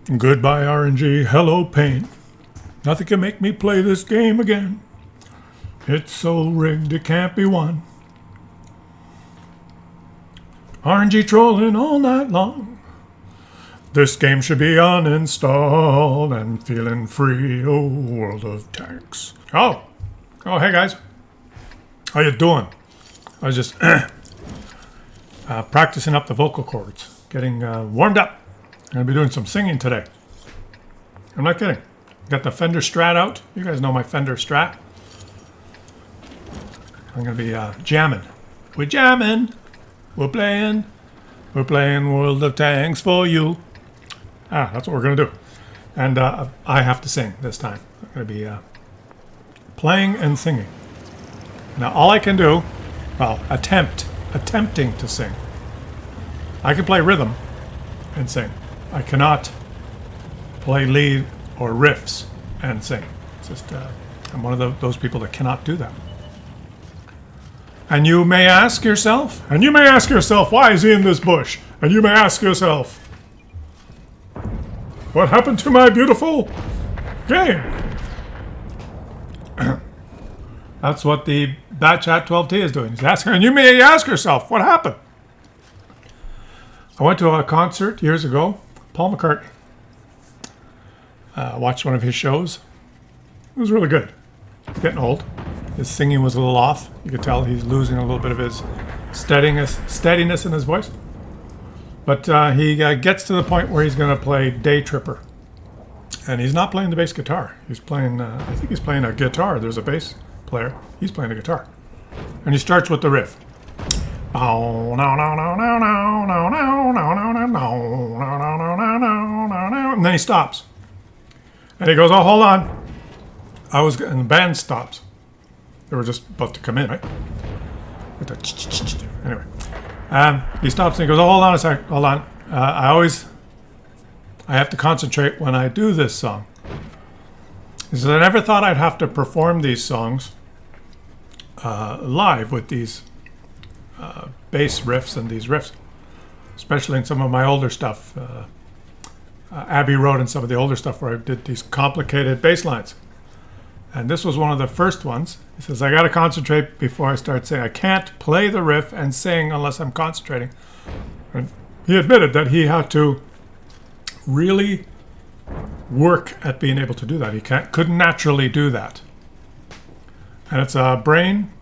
Goodbye, RNG. Hello, pain. Nothing can make me play this game again. It's so rigged it can't be won. RNG trolling all night long. This game should be uninstalled and feeling free. Oh, World of Tanks. Oh, hey guys. How you doing? I was just practicing up the vocal cords, getting warmed up. I'm going to be doing some singing today. I'm not kidding. Got the Fender Strat out. You guys know my Fender Strat. I'm going to be jamming. We're jamming. We're playing World of Tanks for you. That's what we're going to do. And I have to sing this time. I'm going to be playing and singing. Now, all I can do, attempting to sing. I can play rhythm and sing. I cannot play lead or riffs and sing. It's just, I'm one of those people that cannot do that. And you may ask yourself, why is he in this bush? And you may ask yourself, what happened to my beautiful game? That's what the Batchat 12T is doing. He's asking, and you may ask yourself, what happened? I went to a concert years ago, Paul McCartney. Watched one of his shows. It was really good. He's getting old. His singing was a little off. You could tell he's losing a little bit of his steadiness in his voice. But he gets to the point where he's going to play Day Tripper. And he's not playing the bass guitar. He's playing, I think he's playing a guitar. There's a bass player. He's playing a guitar. And he starts with the riff. And then he stops. And he goes, oh, hold on. And the band stops. They were just about to come in, right? Anyway. He stops and he goes, oh, hold on a sec. Hold on. I have to concentrate when I do this song. He says, I never thought I'd have to perform these songs live with these bass riffs and these riffs, especially in some of my older stuff. Abbey Road and some of the older stuff where I did these complicated bass lines. And this was one of the first ones. He says, I got to concentrate before I start singing. I can't play the riff and sing unless I'm concentrating. And he admitted that he had to really work at being able to do that. He couldn't naturally do that. And it's a brain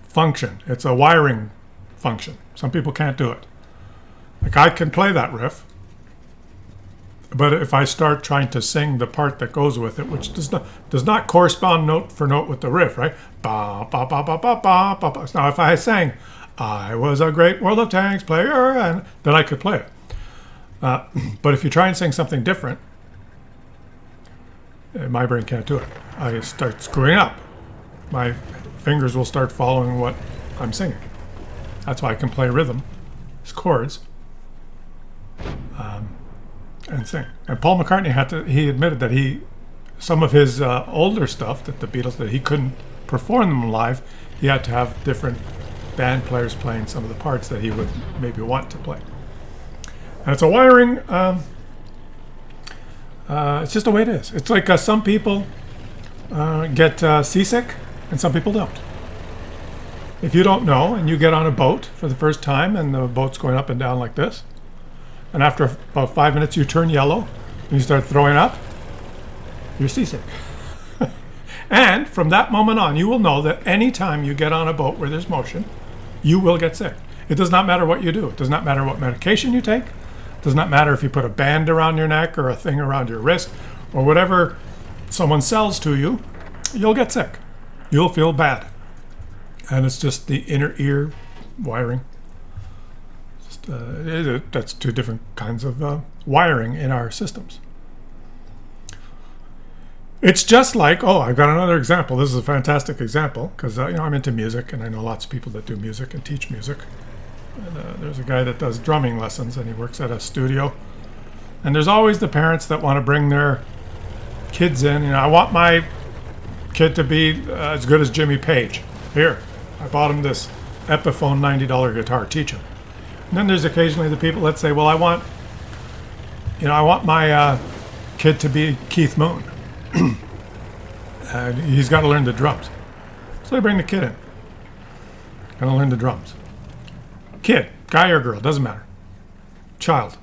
function. It's a wiring function. Some people can't do it. Like I can play that riff, but if I start trying to sing the part that goes with it, which does not correspond note for note with the riff, right? Ba ba ba ba ba ba ba ba. Now, if I sang, "I was a great World of Tanks player," and then I could play it. But if you try and sing something different, my brain can't do it. I start screwing up. My fingers will start following what I'm singing. That's why I can play rhythm, his chords, and sing. And Paul McCartney he admitted that some of his older stuff that the Beatles, that he couldn't perform them live. He had to have different band players playing some of the parts that he would maybe want to play. And it's a wiring, it's just the way it is. It's like some people get seasick and some people don't. If you don't know and you get on a boat for the first time and the boat's going up and down like this, and after about 5 minutes you turn yellow and you start throwing up, you're seasick. And from that moment on, you will know that any time you get on a boat where there's motion, you will get sick. It does not matter what you do. It does not matter what medication you take. It does not matter if you put a band around your neck or a thing around your wrist or whatever someone sells to you, you'll get sick. You'll feel bad. And it's just the inner ear wiring. That's two different kinds of wiring in our systems. It's just like, I've got another example. This is a fantastic example because I'm into music and I know lots of people that do music and teach music. And, there's a guy that does drumming lessons and he works at a studio. And there's always the parents that want to bring their kids in. I want my kid to be as good as Jimmy Page. Here, I bought him this Epiphone $90 guitar. Teach him. And then there's occasionally the people that say, well, I want I want my kid to be Keith Moon. He's got to learn the drums. So I bring the kid in. Gonna learn the drums. Kid, guy or girl, doesn't matter. Child.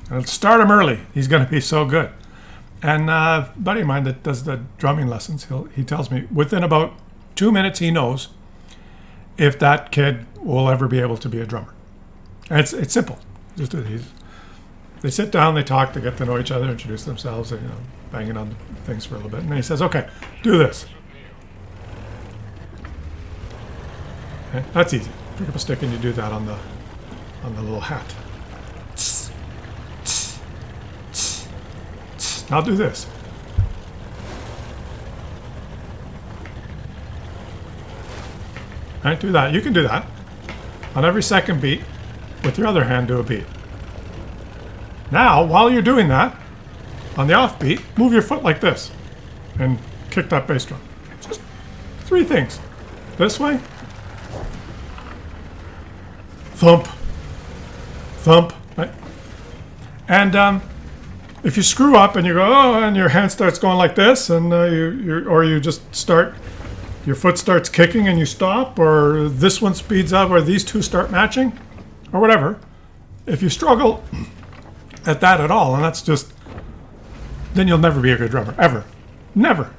And start him early. He's gonna be so good. And a buddy of mine that does the drumming lessons, he tells me within about 2 minutes he knows if that kid will ever be able to be a drummer. And it's simple. They sit down, they talk, they get to know each other, introduce themselves, and, banging on things for a little bit. And then he says, okay, do this. Okay, that's easy. Pick up a stick and you do that on the little hat. Now do this. All right, do that. You can do that. On every second beat, with your other hand, do a beat. Now, while you're doing that, on the off beat, move your foot like this and kick that bass drum. Just 3 things. This way. Thump. Thump. Right? And if you screw up and you go, oh, and your hand starts going like this, and you just start, your foot starts kicking and you stop, or this one speeds up, or these two start matching, or whatever. If you struggle at that at all, and that's just, then you'll never be a good drummer, ever. Never.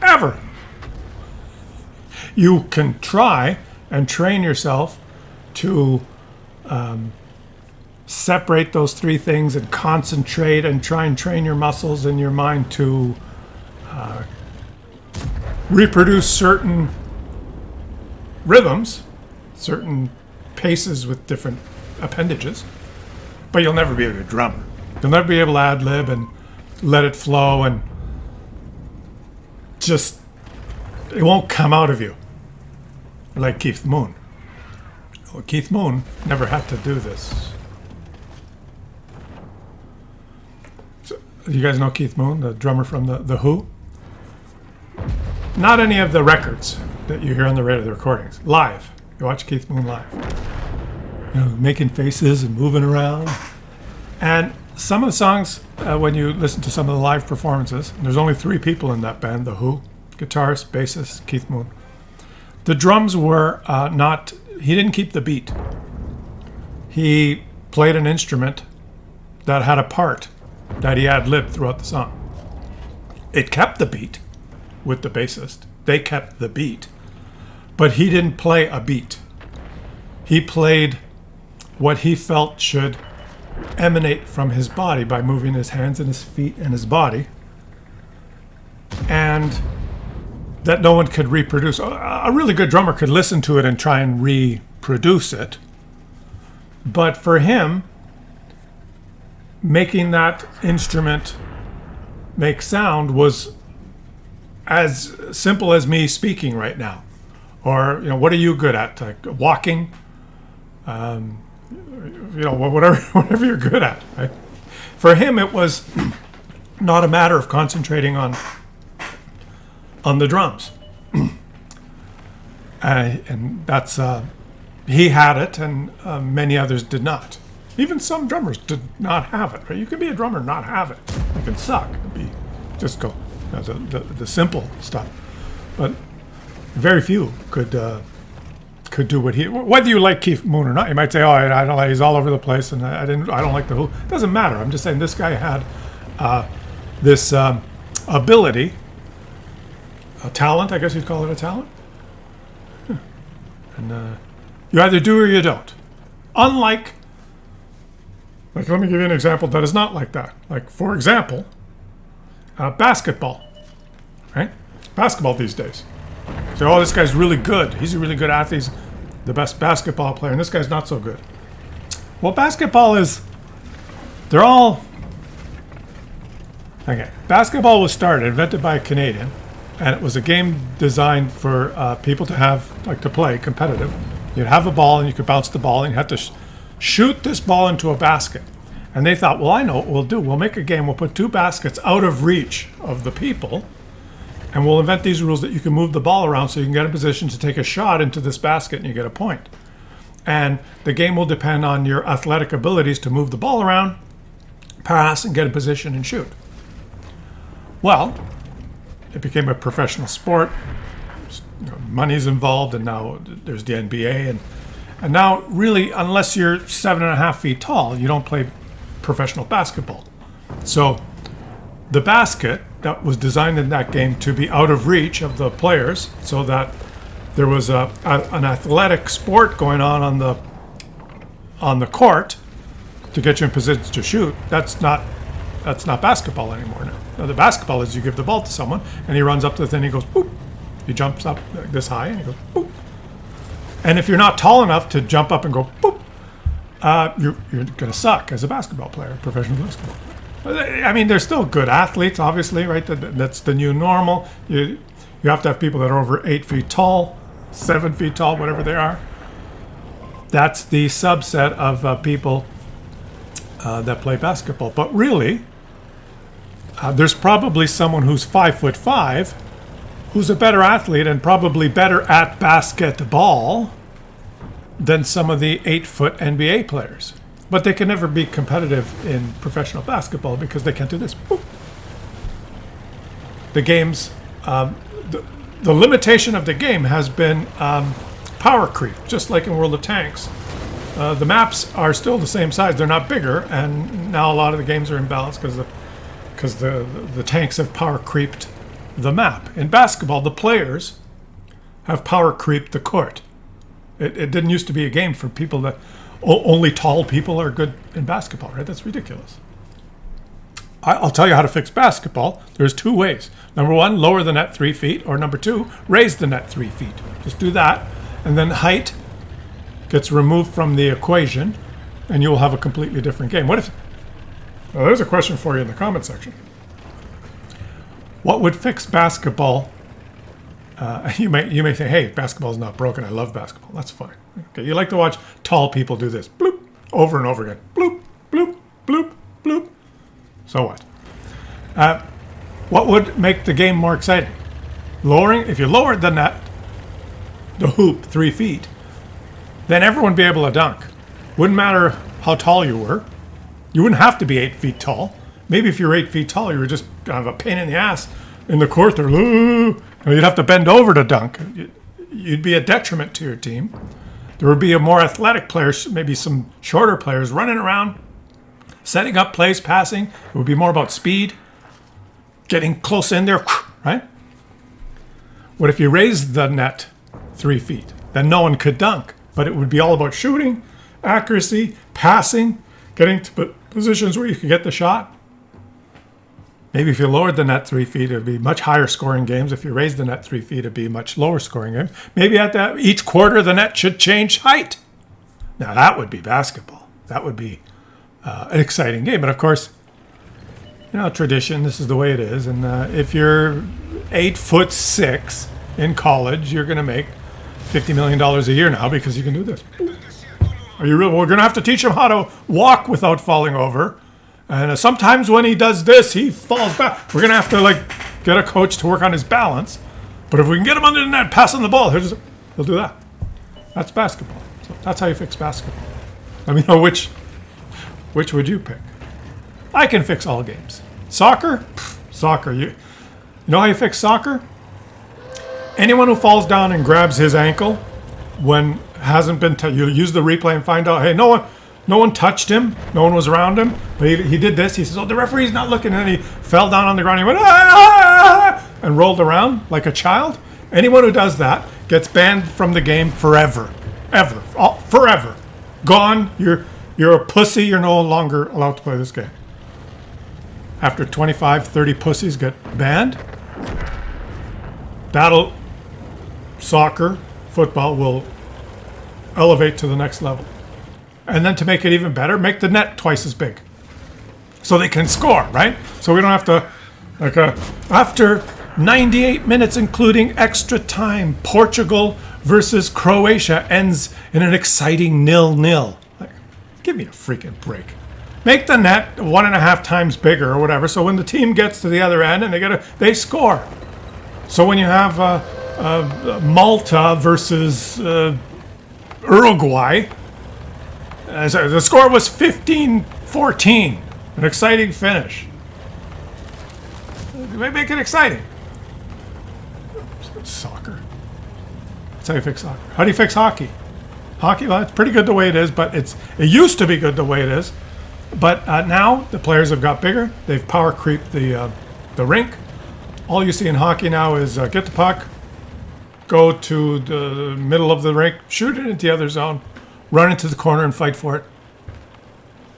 Ever. You can try and train yourself to separate those 3 things and concentrate and try and train your muscles and your mind to reproduce certain rhythms, certain paces with different appendages, but you'll never be a good drummer. You'll never be able to ad-lib and let it flow, and just, it won't come out of you like Keith Moon. Well, Keith Moon never had to do this. So, you guys know Keith Moon, the drummer from the Who? Not any of the records that you hear on the radio, the recordings. Live. You watch Keith Moon live. Making faces and moving around. And some of the songs, when you listen to some of the live performances, there's only 3 people in that band, the Who, guitarist, bassist, Keith Moon. The drums were not, he didn't keep the beat. He played an instrument that had a part that he ad-libbed throughout the song. It kept the beat with the bassist. They kept the beat. But he didn't play a beat. He played what he felt should emanate from his body by moving his hands and his feet and his body, and that no one could reproduce. A really good drummer could listen to it and try and reproduce it, but for him, making that instrument make sound was as simple as me speaking right now. Or, what are you good at? Like walking? Whatever you're good at, right? For him, it was not a matter of concentrating on the drums. And that's, he had it, and many others did not. Even some drummers did not have it, right? You can be a drummer and not have it. You can suck. Just go. The simple stuff. But very few could do what he. Whether you like Keith Moon or not, you might say, "Oh, I don't like. He's all over the place," and I don't like the Who. It doesn't matter. I'm just saying this guy had this ability, a talent. I guess you'd call it a talent. And you either do or you don't. Unlike, let me give you an example that is not like that. Like, for example, basketball. Right? Basketball these days. So, oh, this guy's really good. He's a really good athlete. He's the best basketball player, and this guy's not so good. Well, basketball is, they're all, okay. Basketball was invented by a Canadian, and it was a game designed for people to have, to play competitive. You'd have a ball, and you could bounce the ball, and you had to shoot this ball into a basket. And they thought, well, I know what we'll do. We'll make a game. We'll put 2 baskets out of reach of the people, and we'll invent these rules that you can move the ball around so you can get in position to take a shot into this basket and you get a point. And the game will depend on your athletic abilities to move the ball around, pass, and get in position and shoot. Well, it became a professional sport. Money's involved, and now there's the NBA, and now really, unless you're 7.5 feet tall, you don't play professional basketball. So the basket that was designed in that game to be out of reach of the players, so that there was an athletic sport going on the court to get you in position to shoot. That's not basketball anymore. Now the basketball is you give the ball to someone and he runs up to the thing, he goes boop. He jumps up this high and he goes boop. And if you're not tall enough to jump up and go boop, you're going to suck as a basketball player, professional basketball player. I mean, they're still good athletes, obviously, right? That's the new normal. You have to have people that are over 8 feet tall, 7 feet tall, whatever they are. That's the subset of people that play basketball. But really, there's probably someone who's 5'5", who's a better athlete and probably better at basketball than some of the 8-foot NBA players. But they can never be competitive in professional basketball because they can't do this. Boop. The game's, the limitation of the game has been power creep, just like in World of Tanks. The maps are still the same size, they're not bigger, and now a lot of the games are imbalanced because the tanks have power creeped the map. In basketball, the players have power creeped the court. It didn't used to be a game for people that only tall people are good in basketball, right? That's ridiculous. I'll tell you how to fix basketball. There's 2 ways. Number 1, lower the net 3 feet, or number 2, raise the net 3 feet. Just do that, and then height gets removed from the equation, and you will have a completely different game. What if? Well, there's a question for you in the comment section. What would fix basketball? You may say, hey, basketball's not broken. I love basketball. That's fine. Okay, you like to watch tall people do this. Bloop, over and over again. Bloop, bloop, bloop, bloop. So what? What would make the game more exciting? If you lowered the net, the hoop 3 feet, then everyone would be able to dunk. Wouldn't matter how tall you were. You wouldn't have to be 8 feet tall. Maybe if you're 8 feet tall, you were just kind of a pain in the ass in the court there. You'd have to bend over to dunk. You'd be a detriment to your team. There would be a more athletic players, maybe some shorter players running around, setting up plays, passing. It would be more about speed, getting close in there, right? What if you raised the net 3 feet? Then no one could dunk, but it would be all about shooting, accuracy, passing, getting to positions where you could get the shot. Maybe if you lowered the net 3 feet, it would be much higher scoring games. If you raised the net 3 feet, it'd be much lower scoring games. Maybe at that each quarter, the net should change height. Now that would be basketball. That would be an exciting game. But of course, tradition. This is the way it is. And if you're 8'6" in college, you're going to make $50 million a year now because you can do this. Are you real? We're going to have to teach him how to walk without falling over. And sometimes when he does this, he falls back. We're going to have to get a coach to work on his balance. But if we can get him under the net, passing the ball, he'll do that. That's basketball. So that's how you fix basketball. Let me know which would you pick. I can fix all games. Soccer? Soccer. You know how you fix soccer? Anyone who falls down and grabs his ankle when hasn't been, you use the replay and find out, hey, no one touched him. No one was around him. But he did this. He says, oh, the referee's not looking. And then he fell down on the ground. He went, ah! And rolled around like a child. Anyone who does that gets banned from the game forever. Ever. Forever. Gone. You're a pussy. You're no longer allowed to play this game. After 25, 30 pussies get banned, soccer, football will elevate to the next level. And then to make it even better, make the net twice as big. So they can score, right? So we don't have to, after 98 minutes, including extra time, Portugal versus Croatia ends in an exciting 0-0. Give me a freaking break. Make the net 1.5 times bigger or whatever, so when the team gets to the other end and they score. So when you have Malta versus Uruguay, the score was 15-14. An exciting finish. Make it exciting. Soccer. That's how you fix soccer. How do you fix hockey? Hockey, well, it's pretty good the way it is, but it used to be good the way it is. But now the players have got bigger. They've power creeped the rink. All you see in hockey now is get the puck, go to the middle of the rink, shoot it into the other zone, run into the corner and fight for it,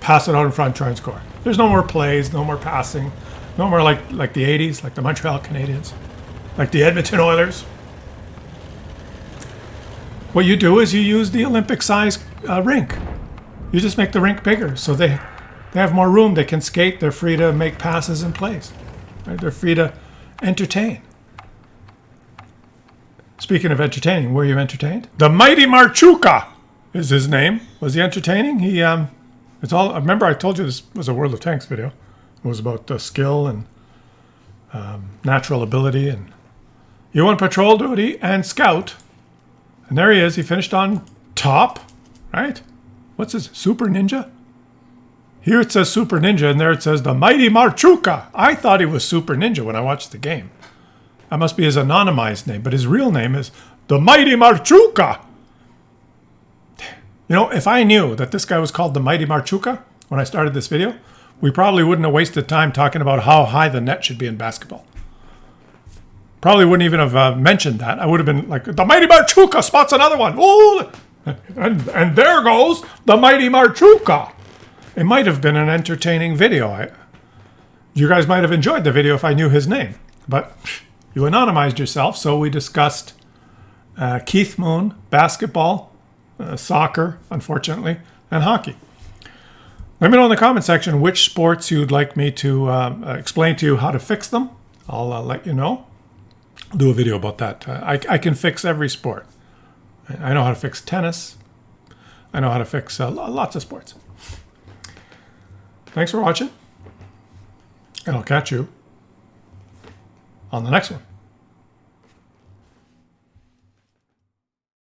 pass it out in front, try and score. There's no more plays, no more passing, no more like the 80s, like the Montreal Canadiens, like the Edmonton Oilers. What you do is you use the Olympic-sized rink. You just make the rink bigger so they have more room. They can skate. They're free to make passes and plays. Right? They're free to entertain. Speaking of entertaining, were you entertained? The Mighty Marchuka is his name. Was he entertaining? It's all. Remember, I told you this was a World of Tanks video. It was about skill and natural ability, and he won patrol duty and scout. And there he is. He finished on top, right? What's his Super Ninja? Here it says Super Ninja, and there it says the Mighty Marchuka. I thought he was Super Ninja when I watched the game. That must be his anonymized name, but his real name is the Mighty Marchuka. You know, if I knew that this guy was called the Mighty Marchuka when I started this video, we probably wouldn't have wasted time talking about how high the net should be in basketball. Probably wouldn't even have mentioned that. I would have been like, the Mighty Marchuka spots another one. Oh, and there goes the Mighty Marchuka. It might have been an entertaining video. You guys might have enjoyed the video if I knew his name. But you anonymized yourself, so we discussed Keith Moon, basketball, soccer, unfortunately, and hockey. Let me know in the comment section which sports you'd like me to explain to you how to fix them. I'll let you know. I'll do a video about that. I can fix every sport. I know how to fix tennis. I know how to fix lots of sports. Thanks for watching, and I'll catch you on the next one.